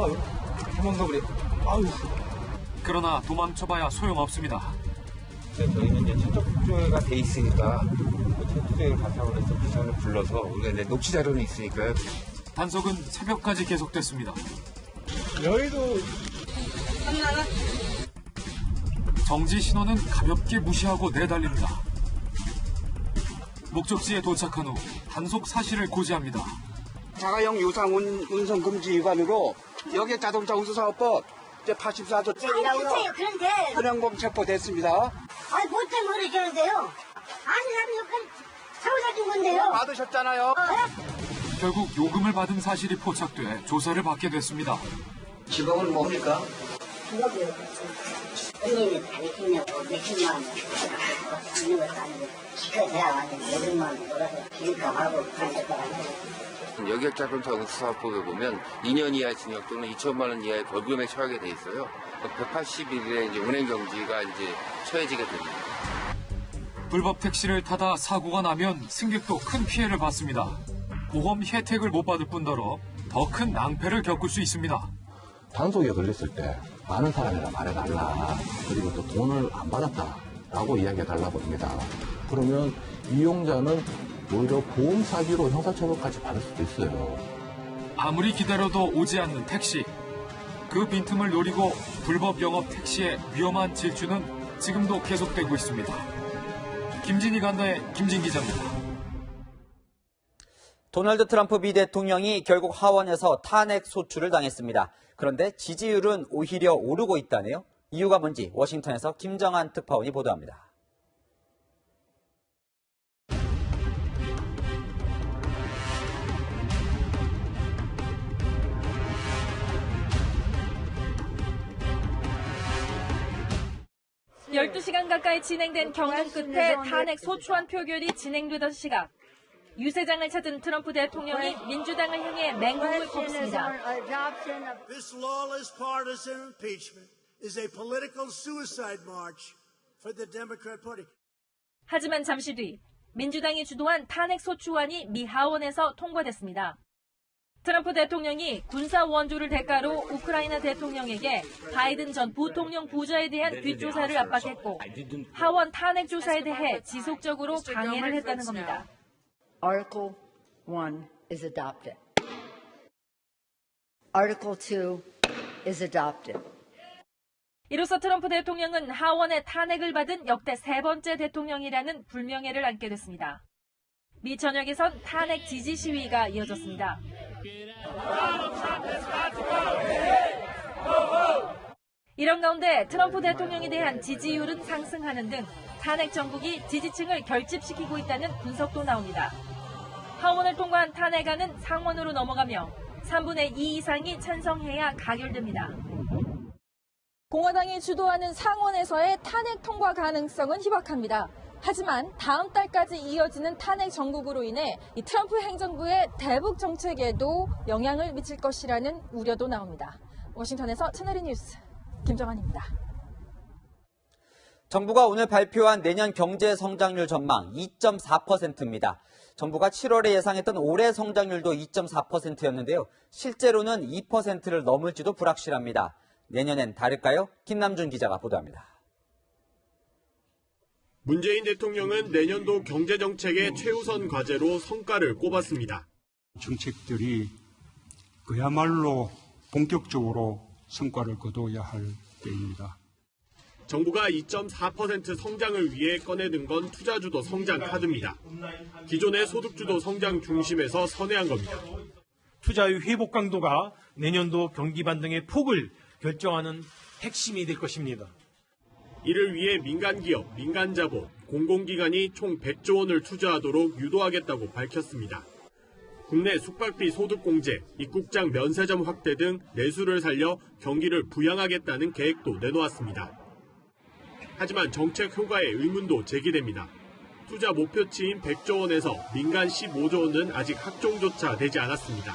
도망가 버려. 아유. 그러나 도망쳐봐야 소용없습니다. 저희는 이제 최적 체크가 돼 있으니까 체크를 바탕으로 해서 기사를 불러서 우리가 녹취 자료는 있으니까요. 단속은 새벽까지 계속됐습니다. 여의도 정지 신호는 가볍게 무시하고 내달립니다. 목적지에 도착한 후 단속 사실을 고지합니다. 자가용 유상 운송 금지 위반으로 여객 자동차 운수사업법 제84조 그런데 현행범 체포됐습니다. 아니 뭐 때문에 그러는데요? 아니 나는 여기 사고자 준 건데요. 받으셨잖아요. 결국 요금을 받은 사실이 포착돼 조사를 받게 됐습니다. 직업은 뭡니까? 직업이요. 언니는 다니시냐고 몇십만 원 받는 것도 아니고 시켜줘야 완전 몇백만 원 벌어서 기름값 하고 그런 것도 아니고. 여객자동차 운수사업법에 보면 2년 이하 징역 또는 2천만 원 이하의 벌금에 처하게 돼 있어요. 180일의 이제 운행 정지가 이제 처해지게 됩니다. 불법 택시를 타다 사고가 나면 승객도 큰 피해를 받습니다. 보험 혜택을 못 받을 뿐더러 더 큰 낭패를 겪을 수 있습니다. 단속에 걸렸을 때 많은 사람이라 말해달라. 그리고 또 돈을 안 받았다라고 이야기해달라고 합니다. 그러면 이용자는 오히려 보험 사기로 형사처벌까지 받을 수도 있어요. 아무리 기다려도 오지 않는 택시. 그 빈틈을 노리고 불법 영업 택시의 위험한 질주는 지금도 계속되고 있습니다. 김진희 간다의 김진 기자입니다. 도널드 트럼프 미 대통령이 결국 하원에서 탄핵 소추를 당했습니다. 그런데 지지율은 오히려 오르고 있다네요. 이유가 뭔지 워싱턴에서 김정한 특파원이 보도합니다. 열두 시간 가까이 진행된 경선 끝에 탄핵 소추안 표결이 진행되던 시각. 유세장을 찾은 트럼프 대통령이 민주당을 향해 맹공을 걷습니다. This lawless partisan impeachment is a political suicide march for the Democrat Party. 하지만 잠시 뒤 민주당이 주도한 탄핵 소추안이 미 하원에서 통과됐습니다. 트럼프 대통령이 군사 원조를 대가로 우크라이나 대통령에게 바이든 전 부통령 부자에 대한 뒷조사를 압박했고 하원 탄핵 조사에 대해 지속적으로 강행을 했다는 겁니다. Article 1 is adopted. Article 2 is adopted. 이로써 트럼프 대통령은 하원의 탄핵을 받은 역대 세 번째 대통령이라는 불명예를 안게 됐습니다. 미 전역에선 탄핵 지지 시위가 이어졌습니다. 이런 가운데 트럼프 대통령에 대한 지지율은 상승하는 등 탄핵 정국이 지지층을 결집시키고 있다는 분석도 나옵니다. 하원을 통과한 탄핵안은 상원으로 넘어가며 3분의 2 이상이 찬성해야 가결됩니다. 공화당이 주도하는 상원에서의 탄핵 통과 가능성은 희박합니다. 하지만 다음 달까지 이어지는 탄핵 정국으로 인해 이 트럼프 행정부의 대북 정책에도 영향을 미칠 것이라는 우려도 나옵니다. 워싱턴에서 채널A 뉴스 김정환입니다. 정부가 오늘 발표한 내년 경제 성장률 전망 2.4%입니다. 정부가 7월에 예상했던 올해 성장률도 2.4%였는데요. 실제로는 2%를 넘을지도 불확실합니다. 내년엔 다를까요? 김남준 기자가 보도합니다. 문재인 대통령은 내년도 경제정책의 최우선 과제로 성과를 꼽았습니다. 정책들이 그야말로 본격적으로 성과를 거둬야 할 때입니다. 정부가 2.4% 성장을 위해 꺼내든 건 투자주도 성장 카드입니다. 기존의 소득주도 성장 중심에서 선회한 겁니다. 투자의 회복 강도가 내년도 경기 반등의 폭을 결정하는 핵심이 될 것입니다. 이를 위해 민간기업, 민간자본, 공공기관이 총 100조 원을 투자하도록 유도하겠다고 밝혔습니다. 국내 숙박비 소득공제, 입국장 면세점 확대 등 내수를 살려 경기를 부양하겠다는 계획도 내놓았습니다. 하지만 정책 효과에 의문도 제기됩니다. 투자 목표치인 100조 원에서 민간 15조 원은 아직 확정조차 되지 않았습니다.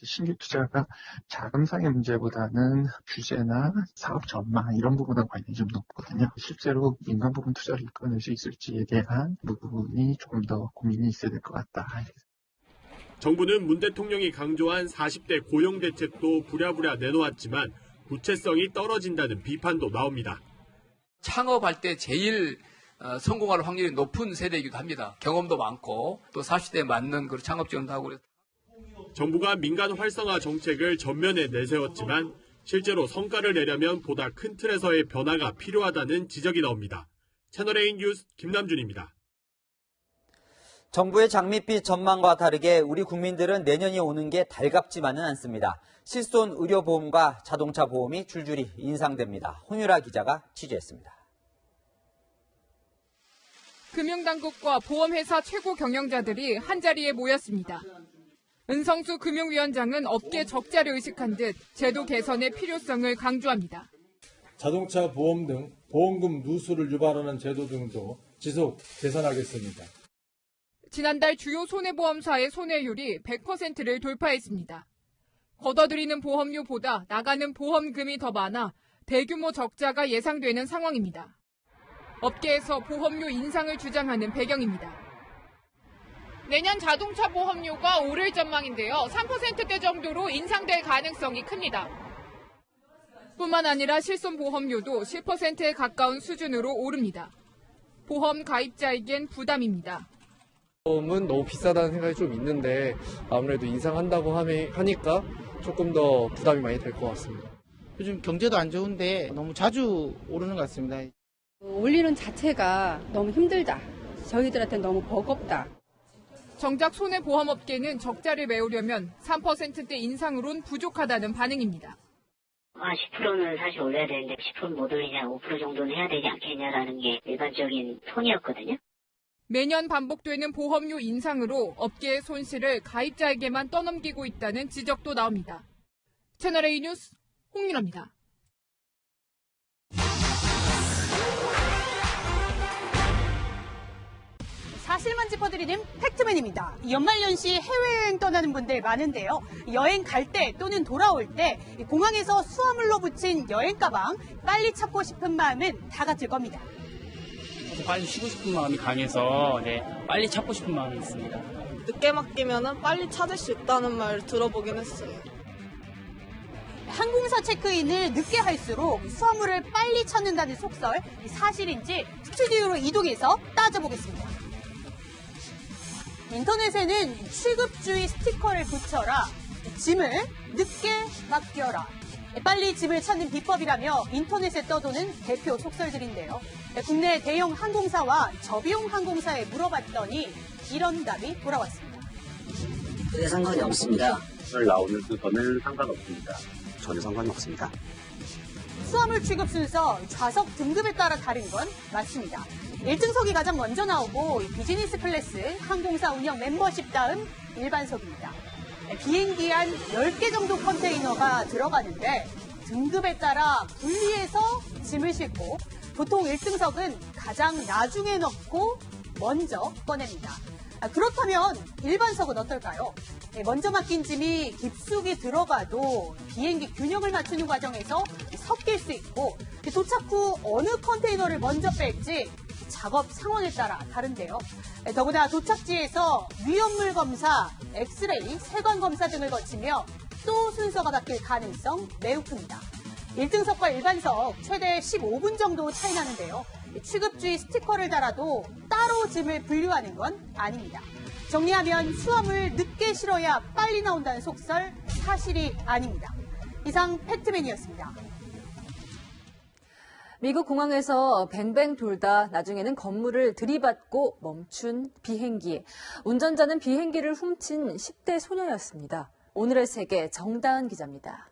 신규 투자가 자금상의 문제보다는 규제나 사업 전망 이런 부분과 관련이 좀 높거든요. 실제로 민간 부분 투자를 꺼낼 수 있을지에 대한 부분이 조금 더 고민이 있어야 될 것 같다. 정부는 문 대통령이 강조한 40대 고용 대책도 부랴부랴 내놓았지만 구체성이 떨어진다는 비판도 나옵니다. 창업할 때 제일 성공할 확률이 높은 세대이기도 합니다. 경험도 많고 또 40대에 맞는 그 창업 지원도 하고 그래서. 정부가 민간 활성화 정책을 전면에 내세웠지만 실제로 성과를 내려면 보다 큰 틀에서의 변화가 필요하다는 지적이 나옵니다. 채널A 뉴스 김남준입니다. 정부의 장밋빛 전망과 다르게 우리 국민들은 내년이 오는 게 달갑지만은 않습니다. 실손 의료보험과 자동차 보험이 줄줄이 인상됩니다. 홍유라 기자가 취재했습니다. 금융당국과 보험회사 최고 경영자들이 한자리에 모였습니다. 은성수 금융위원장은 업계 적자를 의식한 듯 제도 개선의 필요성을 강조합니다. 자동차 보험 등 보험금 누수를 유발하는 제도 등도 지속 개선하겠습니다. 지난달 주요 손해보험사의 손해율이 100%를 돌파했습니다. 걷어들이는 보험료보다 나가는 보험금이 더 많아 대규모 적자가 예상되는 상황입니다. 업계에서 보험료 인상을 주장하는 배경입니다. 내년 자동차 보험료가 오를 전망인데요. 3%대 정도로 인상될 가능성이 큽니다. 뿐만 아니라 실손 보험료도 10%에 가까운 수준으로 오릅니다. 보험 가입자에겐 부담입니다. 보험은 너무 비싸다는 생각이 좀 있는데 아무래도 인상한다고 하니까 조금 더 부담이 많이 될 것 같습니다. 요즘 경제도 안 좋은데 너무 자주 오르는 것 같습니다. 올리는 자체가 너무 힘들다. 저희들한테는 너무 버겁다. 정작 손해보험업계는 적자를 메우려면 3%대 인상으론 부족하다는 반응입니다. 10%는 사실 올려야 되는데 10%는 못 올리냐, 5% 정도는 해야 되지 않겠냐라는 게 일반적인 톤이었거든요. 매년 반복되는 보험료 인상으로 업계의 손실을 가입자에게만 떠넘기고 있다는 지적도 나옵니다. 채널A 뉴스 홍윤아입니다. 사실만 짚어드리는 팩트맨입니다. 연말연시 해외여행 떠나는 분들 많은데요. 여행 갈 때 또는 돌아올 때 공항에서 수화물로 붙인 여행 가방 빨리 찾고 싶은 마음은 다 같을 겁니다. 빨리 쉬고 싶은 마음이 강해서 빨리 찾고 싶은 마음이 있습니다. 늦게 맡기면 빨리 찾을 수 있다는 말 들어보긴 했어요. 항공사 체크인을 늦게 할수록 수화물을 빨리 찾는다는 속설, 사실인지 스튜디오로 이동해서 따져보겠습니다. 인터넷에는 취급주의 스티커를 붙여라, 짐을 늦게 맡겨라, 빨리 짐을 찾는 비법이라며 인터넷에 떠도는 대표 속설들인데요. 국내 대형 항공사와 저비용 항공사에 물어봤더니 이런 답이 돌아왔습니다. 그게 상관이 없습니다. 오늘 나오는 순서는 상관없습니다. 전혀 상관이 없습니다. 수화물 취급 순서, 좌석 등급에 따라 다른 건 맞습니다. 1등석이 가장 먼저 나오고 비즈니스 클래스, 항공사 운영 멤버십 다음 일반석입니다. 비행기 한 10개 정도 컨테이너가 들어가는데 등급에 따라 분리해서 짐을 싣고 보통 1등석은 가장 나중에 넣고 먼저 꺼냅니다. 그렇다면 일반석은 어떨까요? 먼저 맡긴 짐이 깊숙이 들어가도 비행기 균형을 맞추는 과정에서 섞일 수 있고 도착 후 어느 컨테이너를 먼저 뺄지 작업 상황에 따라 다른데요. 더구나 도착지에서 위험물 검사, 엑스레이, 세관 검사 등을 거치며 또 순서가 바뀔 가능성 매우 큽니다. 1등석과 일반석 최대 15분 정도 차이 나는데요. 취급주의 스티커를 달아도 따로 짐을 분류하는 건 아닙니다. 정리하면 수화물 늦게 실어야 빨리 나온다는 속설, 사실이 아닙니다. 이상 팩트맨이었습니다. 미국 공항에서 뱅뱅 돌다 나중에는 건물을 들이받고 멈춘 비행기. 운전자는 비행기를 훔친 10대 소녀였습니다. 오늘의 세계 정다은 기자입니다.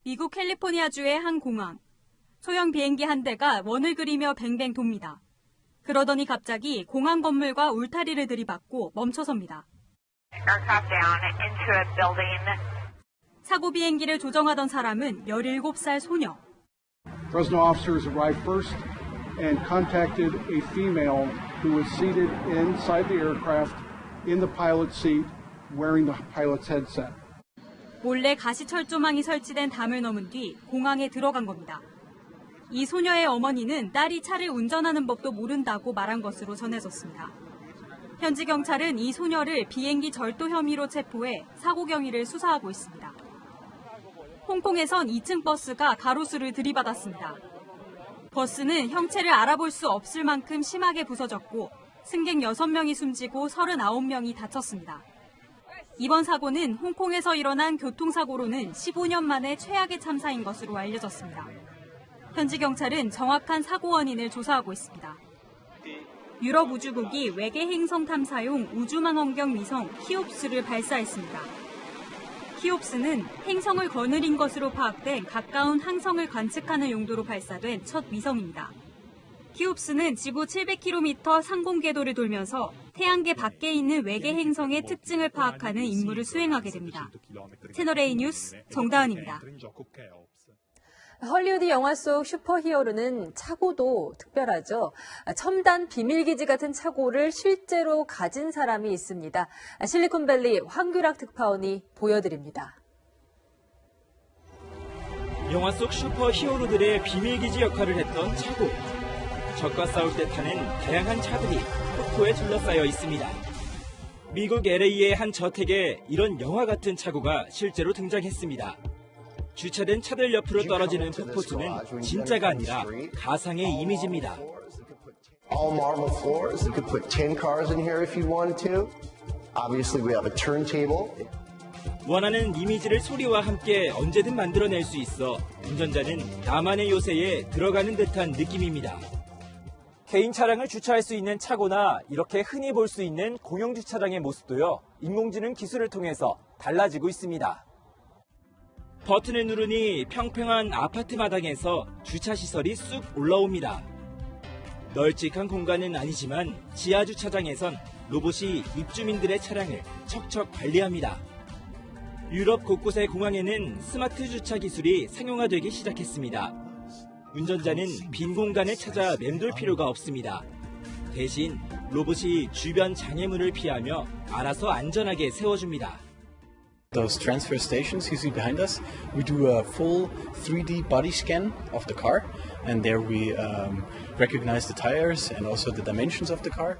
미국 캘리포니아주의 한 공항. 소형 비행기 한 대가 원을 그리며 뱅뱅 돕니다. 그러더니 갑자기 공항 건물과 울타리를 들이받고 멈춰섭니다. 사고 비행기를 조정하던 사람은 17살 소녀. Fresno officers arrived first and contacted a female who was seated inside the aircraft in the pilot's seat wearing the pilot's headset. 몰래 가시철조망이 설치된 담을 넘은 뒤 공항에 들어간 겁니다. 이 소녀의 어머니는 딸이 차를 운전하는 법도 모른다고 말한 것으로 전해졌습니다. 현지 경찰은 이 소녀를 비행기 절도 혐의로 체포해 사고 경위를 수사하고 있습니다. 홍콩에선 2층 버스가 가로수를 들이받았습니다. 버스는 형체를 알아볼 수 없을 만큼 심하게 부서졌고 승객 6명이 숨지고 39명이 다쳤습니다. 이번 사고는 홍콩에서 일어난 교통사고로는 15년 만에 최악의 참사인 것으로 알려졌습니다. 현지 경찰은 정확한 사고 원인을 조사하고 있습니다. 유럽 우주국이 외계 행성 탐사용 우주망원경 위성 키옵스를 발사했습니다. 키옵스는 행성을 거느린 것으로 파악된 가까운 항성을 관측하는 용도로 발사된 첫 위성입니다. 키옵스는 지구 700km 상공궤도를 돌면서 태양계 밖에 있는 외계 행성의 특징을 파악하는 임무를 수행하게 됩니다. 채널A 뉴스 정다은입니다. 헐리우드 영화 속 슈퍼히어로는 차고도 특별하죠. 첨단 비밀기지 같은 차고를 실제로 가진 사람이 있습니다. 실리콘밸리 황규락 특파원이 보여드립니다. 영화 속 슈퍼히어로들의 비밀기지 역할을 했던 차고. 적과 싸울 때 타는 다양한 차들이 폭포에 둘러싸여 있습니다. 미국 LA의 한 저택에 이런 영화 같은 차고가 실제로 등장했습니다. 주차된 차들 옆으로 떨어지는 폭포수는 진짜가 아니라 가상의 이미지입니다. All marble floors. You could put 10 cars in here if you wanted to. Obviously, we have a turntable. 원하는 이미지를 소리와 함께 언제든 만들어낼 수 있어 운전자는 나만의 요새에 들어가는 듯한 느낌입니다. 개인 차량을 주차할 수 있는 차고나 이렇게 흔히 볼 수 있는 공용 주차장의 모습도요, 인공지능 기술을 통해서 달라지고 있습니다. 버튼을 누르니 평평한 아파트 마당에서 주차 시설이 쑥 올라옵니다. 널찍한 공간은 아니지만 지하 주차장에선 로봇이 입주민들의 차량을 척척 관리합니다. 유럽 곳곳의 공항에는 스마트 주차 기술이 상용화되기 시작했습니다. 운전자는 빈 공간을 찾아 맴돌 필요가 없습니다. 대신 로봇이 주변 장애물을 피하며 알아서 안전하게 세워줍니다. Those transfer stations you see behind us, we do a full 3D body scan of the car, and there we recognize the tires and also the dimensions of the car.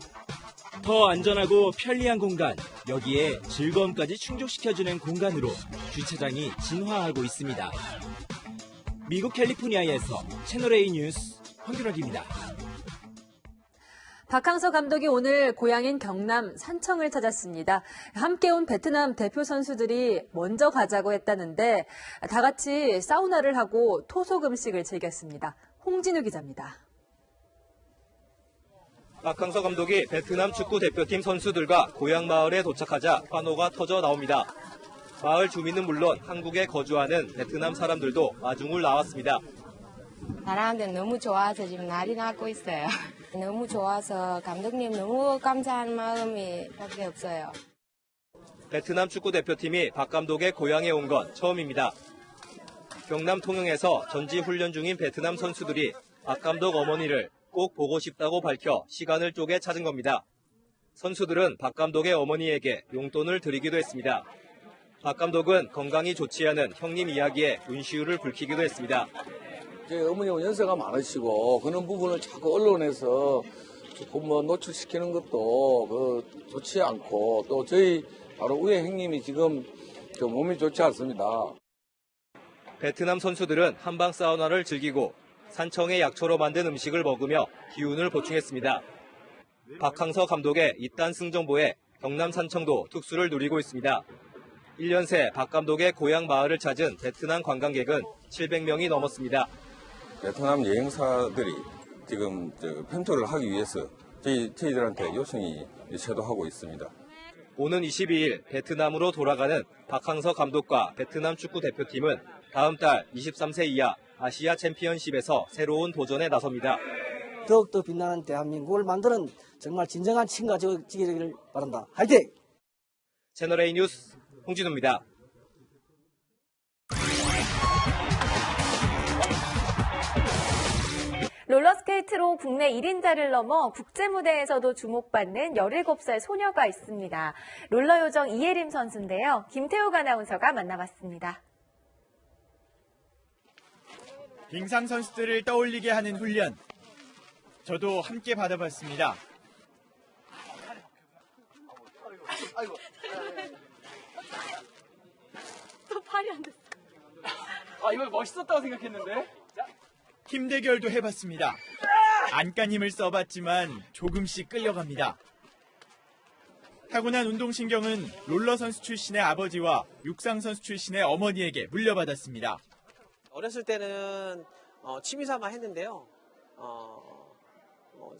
더 안전하고 편리한 공간, 여기에 즐거움까지 충족시켜주는 공간으로 주차장이 진화하고 있습니다. 미국 캘리포니아에서 채널A 뉴스 황규락입니다. 박항서 감독이 오늘 고향인 경남 산청을 찾았습니다. 함께 온 베트남 대표 선수들이 먼저 가자고 했다는데 다 같이 사우나를 하고 토속 음식을 즐겼습니다. 홍진우 기자입니다. 박항서 감독이 베트남 축구 대표팀 선수들과 고향 마을에 도착하자 환호가 터져 나옵니다. 마을 주민은 물론 한국에 거주하는 베트남 사람들도 마중을 나왔습니다. 사람들 너무 좋아서 지금 난리 나고 있어요. 너무 좋아서 감독님 너무 감사한 마음이 밖에 없어요. 베트남 축구 대표팀이 박 감독의 고향에 온 건 처음입니다. 경남 통영에서 전지 훈련 중인 베트남 선수들이 박 감독 어머니를 꼭 보고 싶다고 밝혀 시간을 쪼개 찾은 겁니다. 선수들은 박 감독의 어머니에게 용돈을 드리기도 했습니다. 박 감독은 건강이 좋지 않은 형님 이야기에 눈시울을 붉히기도 했습니다. 제 어머니가 연세가 많으시고 그런 부분을 자꾸 언론에서 조금 노출시키는 것도 좋지 않고 또 저희 바로 위에 형님이 지금 몸이 좋지 않습니다. 베트남 선수들은 한방 사우나를 즐기고 산청의 약초로 만든 음식을 먹으며 기운을 보충했습니다. 박항서 감독의 이딴 승정보에 경남 산청도 특수를 누리고 있습니다. 1년 새 박 감독의 고향 마을을 찾은 베트남 관광객은 700명이 넘었습니다. 베트남 여행사들이 지금 편토를 하기 위해서 저희들한테 요청이 쇄도하고 있습니다. 오는 22일 베트남으로 돌아가는 박항서 감독과 베트남 축구 대표팀은 다음 달 23세 이하 아시아 챔피언십에서 새로운 도전에 나섭니다. 더욱더 빛나는 대한민국을 만드는 정말 진정한 친구가 되기를 바란다. 화이팅! 채널A 뉴스 홍진우입니다. 롤러스케이트로 국내 1인자를 넘어 국제무대에서도 주목받는 17살 소녀가 있습니다. 롤러요정 이예림 선수인데요. 김태욱 아나운서가 만나봤습니다. 빙상 선수들을 떠올리게 하는 훈련. 저도 함께 받아봤습니다. 아이고. 또 팔이 안 됐어. 이거 멋있었다고 생각했는데. 힘 대결도 해봤습니다. 안간 힘을 써봤지만 조금씩 끌려갑니다. 타고난 운동신경은 롤러 선수 출신의 아버지와 육상 선수 출신의 어머니에게 물려받았습니다. 어렸을 때는 취미삼아 했는데요.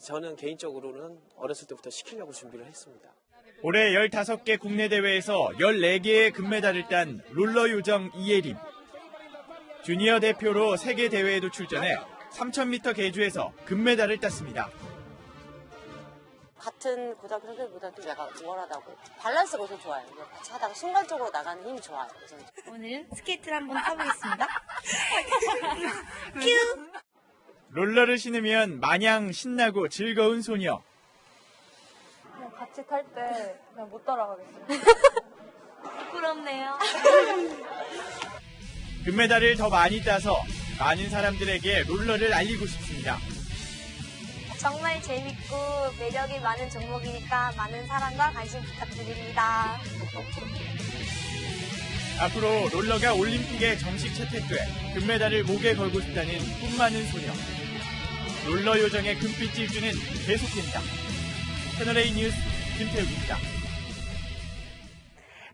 저는 개인적으로는 어렸을 때부터 시키려고 준비를 했습니다. 올해 15개 국내 대회에서 14개의 금메달을 딴 롤러 요정 이예림. 주니어 대표로 세계 대회에도 출전해 3000m 계주에서 금메달을 땄습니다. 같은 고등학교 선생님보다도 내가 우월하다고. 밸런스가 우선 좋아요. 같이 하다가 순간적으로 나가는 힘이 좋아요. 오늘 스케이트를 한번 타보겠습니다. 큐! 롤러를 신으면 마냥 신나고 즐거운 소녀. 같이 탈 때 그냥 못 따라가겠어요. 부끄럽네요. 금메달을 더 많이 따서 많은 사람들에게 롤러를 알리고 싶습니다. 정말 재밌고 매력이 많은 종목이니까 많은 사랑과 관심 부탁드립니다. 앞으로 롤러가 올림픽에 정식 채택돼 금메달을 목에 걸고 싶다는 꿈 많은 소녀. 롤러 요정의 금빛 질주는 계속됩니다. 채널A 뉴스 김태욱입니다.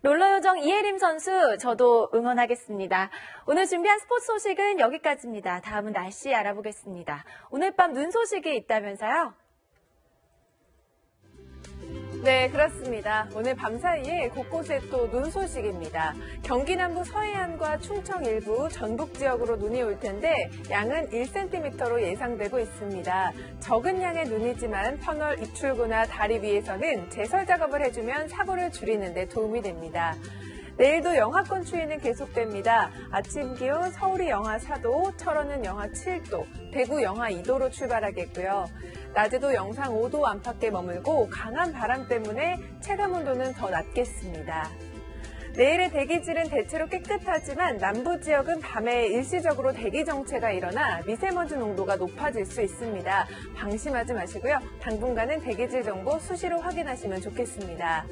롤러 요정 이예림 선수, 저도 응원하겠습니다. 오늘 준비한 스포츠 소식은 여기까지입니다. 다음은 날씨 알아보겠습니다. 오늘 밤 눈 소식이 있다면서요? 네, 그렇습니다. 오늘 밤사이에 곳곳에 또 눈 소식입니다. 경기 남부 서해안과 충청 일부, 전북 지역으로 눈이 올 텐데 양은 1cm로 예상되고 있습니다. 적은 양의 눈이지만 터널 입출구나 다리 위에서는 제설 작업을 해주면 사고를 줄이는 데 도움이 됩니다. 내일도 영하권 추위는 계속됩니다. 아침 기온 서울이 영하 4도, 철원은 영하 7도, 대구 영하 2도로 출발하겠고요. 낮에도 영상 5도 안팎에 머물고 강한 바람 때문에 체감온도는 더 낮겠습니다. 내일의 대기질은 대체로 깨끗하지만 남부 지역은 밤에 일시적으로 대기 정체가 일어나 미세먼지 농도가 높아질 수 있습니다. 방심하지 마시고요. 당분간은 대기질 정보 수시로 확인하시면 좋겠습니다.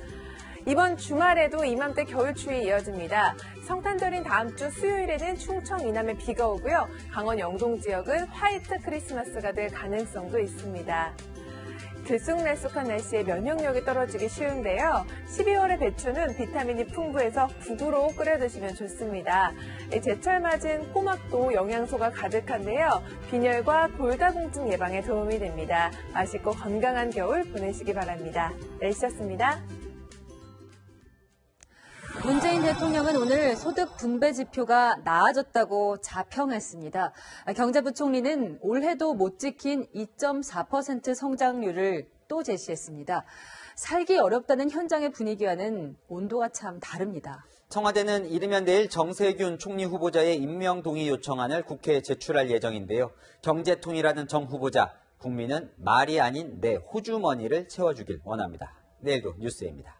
이번 주말에도 이맘때 겨울 추위 이어집니다. 성탄절인 다음 주 수요일에는 충청 이남에 비가 오고요. 강원 영동 지역은 화이트 크리스마스가 될 가능성도 있습니다. 들쑥날쑥한 날씨에 면역력이 떨어지기 쉬운데요. 12월의 배추는 비타민이 풍부해서 국으로 끓여 드시면 좋습니다. 제철 맞은 호막도 영양소가 가득한데요. 빈혈과 골다공증 예방에 도움이 됩니다. 맛있고 건강한 겨울 보내시기 바랍니다. 날씨였습니다. 문재인 대통령은 오늘 소득 분배 지표가 나아졌다고 자평했습니다. 경제부총리는 올해도 못 지킨 2.4% 성장률을 또 제시했습니다. 살기 어렵다는 현장의 분위기와는 온도가 참 다릅니다. 청와대는 이르면 내일 정세균 총리 후보자의 임명 동의 요청안을 국회에 제출할 예정인데요. 경제통이라는 정 후보자, 국민은 말이 아닌 내 호주머니를 채워주길 원합니다. 내일도 뉴스입니다.